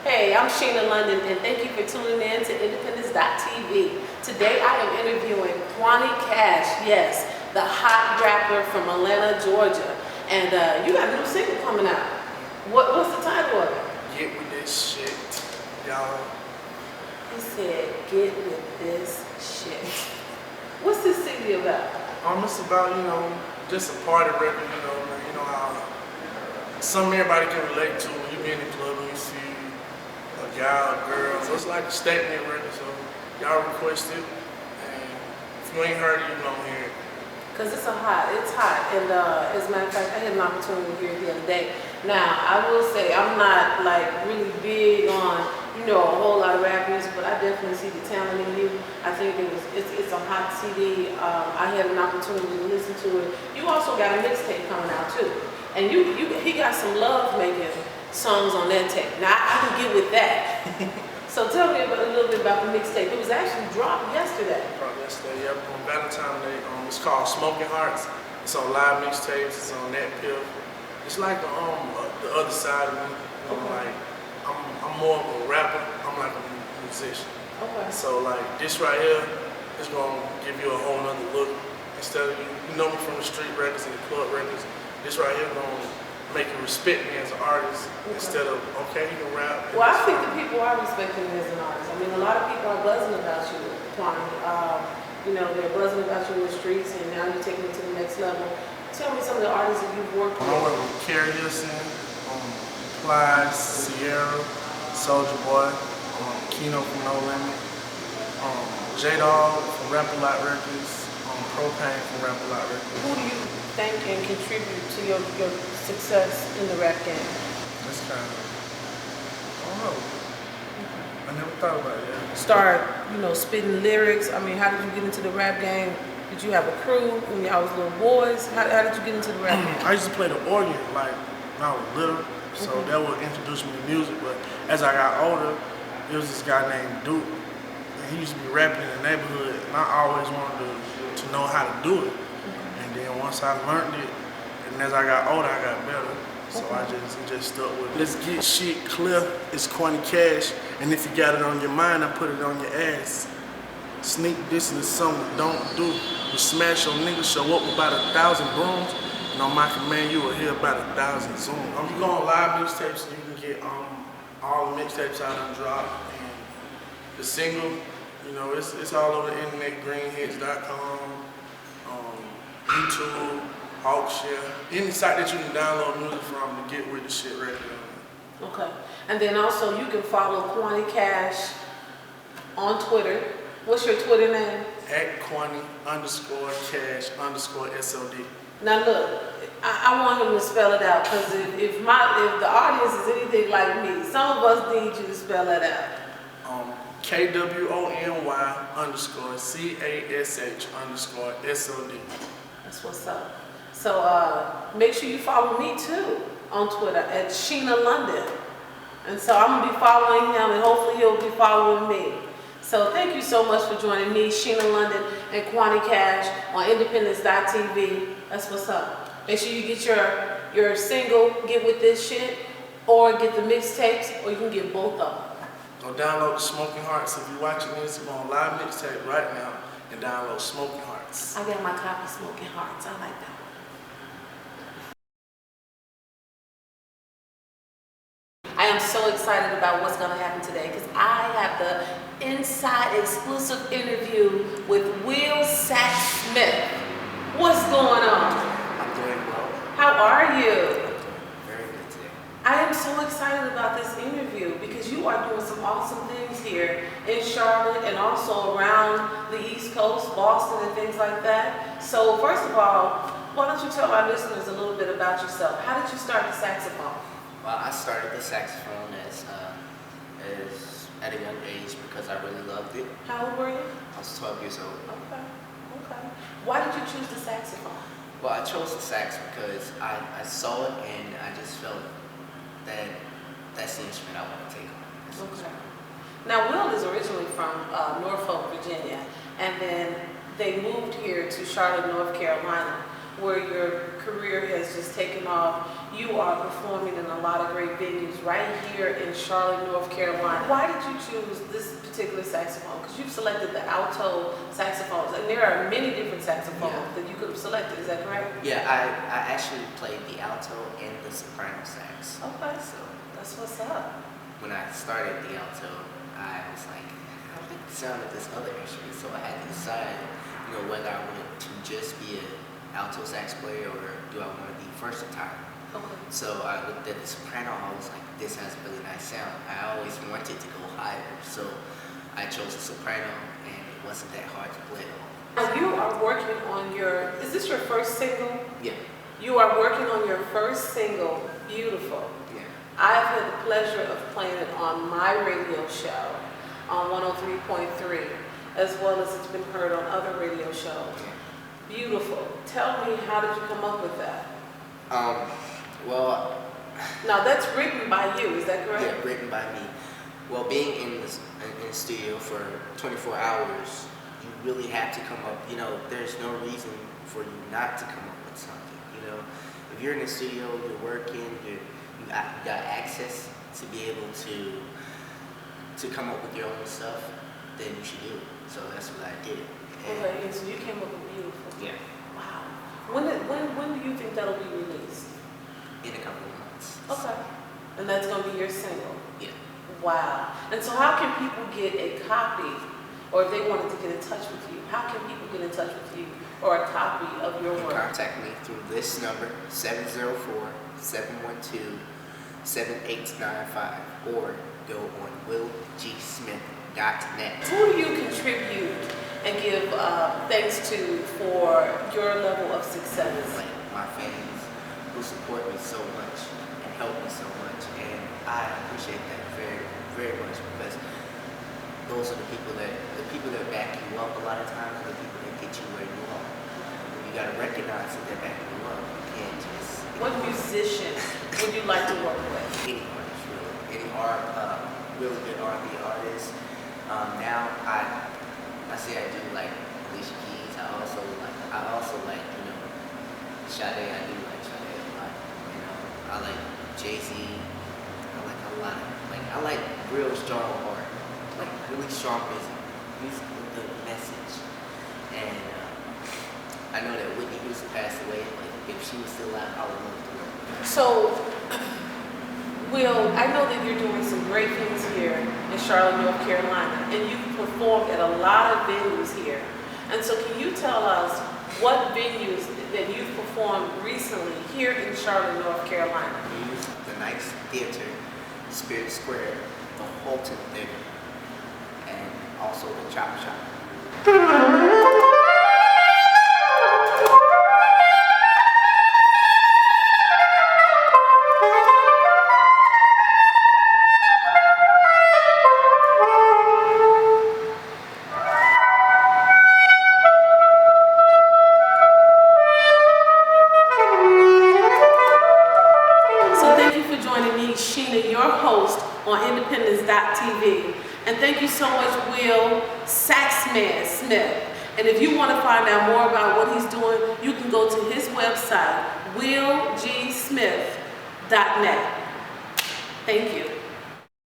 Hey, I'm Shina London, and thank you for tuning in to Independence.tv. Today I am interviewing Kwony Cash, yes, the hot rapper from Atlanta, Georgia. And you got a new single coming out. What's the title of it? Get with this shit, y'all. He said, get with this shit. What's this CD about? It's about, just a party record, man. You know how everybody can relate to when you be in the club and you see a guy or girl. So it's like a statement record, so y'all request it. And if you ain't heard it, you gonna hear it. Because it's hot. And as a matter of fact, I had an opportunity to hear it the other day. Now, I will say, I'm not like really big on, a whole lot of rap music, but I definitely see the talent in you. I think it's a hot CD. I had an opportunity to listen to it. You also got a mixtape coming out too. And he got some love making songs on that tape. Now, I can get with that. So tell me a little bit about the mixtape. It was actually dropped yesterday. Yep, on Valentine's Day. It's called Smoking Hearts. It's on live mixtapes. It's on that pill. It's like the other side of me. Like I'm more of a rapper. I'm like a musician. Okay. So like this right here is gonna give you a whole nother look. Instead of you know me from the street records and the club records. This right here gonna make you respect me as an artist instead of he can rap. Well, I think the people are respecting you as an artist. I mean, a lot of people are buzzing about you, Kwony. They're buzzing about you in the streets, and now you're taking it to the next level. Tell me some of the artists that you've worked with. I work with Carius, Plies, Sierra, Soulja Boy, Kino from No Limit, J-Dog from Rap A Lot Records, Propane from Rap A Lot Records. Who do you think and contribute to your success in the rap game? That's kind of, I don't know. I never thought about it. Start, spitting lyrics. I mean, how did you get into the rap game? Did you have a crew when y'all was little boys? How did you get into the rap game? I used to play the organ like when I was little, so that would introduce me to music. But as I got older, there was this guy named Duke, and he used to be rapping in the neighborhood, and I always wanted to know how to do it. And then once I learned it, and as I got older, I got better. So it just stuck with it. Let's get shit clear. It's Kwony Cash, and if you got it on your mind, I put it on your ass. Sneak this is something we don't do. We smash your niggas, show up with about 1,000 brooms, and on my command, you will hear about 1,000 zooms. You go on live mixtapes, so you can get all the mixtapes out and drop. And the single, it's all over the internet, greenhits.com, YouTube, Hawkshare, any site that you can download music from to get with the shit record on. Okay. And then also you can follow Kwony Cash on Twitter. What's your Twitter name? @Kwony_Cash_SOD. Now look, I want him to spell it out, because if the audience is anything like me, some of us need you to spell it out. KWONY_CASH_SOD. That's what's up. So make sure you follow me too on Twitter at Shina London. And so I'm gonna be following him, and hopefully he'll be following me. So thank you so much for joining me, Shina London and Kwony Cash on Independence.tv. That's what's up. Make sure you get your single, Get With This Shit, or get the mixtapes, or you can get both of them. Go download the Smoking Hearts. If you're watching this, go on live mixtape right now and download Smoking Hearts. I got my copy, Smoking Hearts. I like that. I am so excited about what's going to happen today, because I have the inside exclusive interview with Saxman. What's going on? I'm doing well. How are you? Very good today. I am so excited about this interview because you are doing some awesome things here in Charlotte and also around the East Coast, Boston and things like that. So first of all, why don't you tell our listeners a little bit about yourself? How did you start the saxophone? Well, I started the saxophone as at a young age because I really loved it. How old were you? I was 12 years old. Okay. Why did you choose the saxophone? Well, I chose the sax because I saw it and I just felt that that's the instrument I want to take on. Okay. Now, Will is originally from Norfolk, Virginia, and then they moved here to Charlotte, North Carolina. where your career has just taken off. You are performing in a lot of great venues right here in Charlotte, North Carolina. Why did you choose this particular saxophone? Because you've selected the alto saxophones, and there are many different saxophones that you could have selected. Is that correct? Yeah, I actually played the alto and the soprano sax. Okay, So that's what's up. when I started the alto, I was like, I like the sound of this other instrument, so I had to decide, whether I wanted to just be an alto sax player or do I want to be versatile. Okay. So I looked at the soprano, I was like, this has a really nice sound. I always wanted to go higher, so I chose the soprano, and it wasn't that hard to play at all. Now you are working on is this your first single? Yeah. You are working on your first single, Beautiful. Yeah. I've had the pleasure of playing it on my radio show on 103.3, as well as it's been heard on other radio shows. Yeah. Beautiful. Tell me, how did you come up with that? Well, Now that's written by you, is that correct? yeah, written by me. Well, being in the studio for 24 hours, you really have to come up. There's no reason for you not to come up with something. If you're in the studio, you're working, you got access to be able to come up with your own stuff, then you should do it. So that's what I did. Okay, and so you came up with Beautiful. Yeah. Wow. When do you think that'll be released? In a couple of months. Okay. And that's going to be your single? Yeah. Wow. And so how can people get a copy, or if they wanted to get in touch with you, how can people get in touch with you or a copy of your work? Contact me through this number, 704-712-7895, or go on willgsmith.net. Who do you contribute and give thanks to for your level of success? Like my fans who support me so much and help me so much, and I appreciate that very, very much, because those are the people that back you up a lot of times, are the people that get you where you are. You gotta recognize that they're backing you up. You can't just. What musician would you like to work with? Any artist, really. Any really good R&B artists. Now I say I do like Alicia Keys. I also like Sade. I do like Sade a lot. I like Jay-Z. I like a lot. I like real strong art, like really strong music with the message. And I know that Whitney Houston passed away. If she was still alive, I would love to work with her. So, Will, I know that you're doing some great things here in Charlotte, North Carolina, and you've performed at a lot of venues here. And so can you tell us what venues that you've performed recently here in Charlotte, North Carolina? We used the Knights Theater, Spirit Square, the Holton Theater, and also the Chop Shop. Shina, your host on Independence.tv. And thank you so much, Will Saxman Smith. And if you want to find out more about what he's doing, you can go to his website, willgsmith.net. Thank you.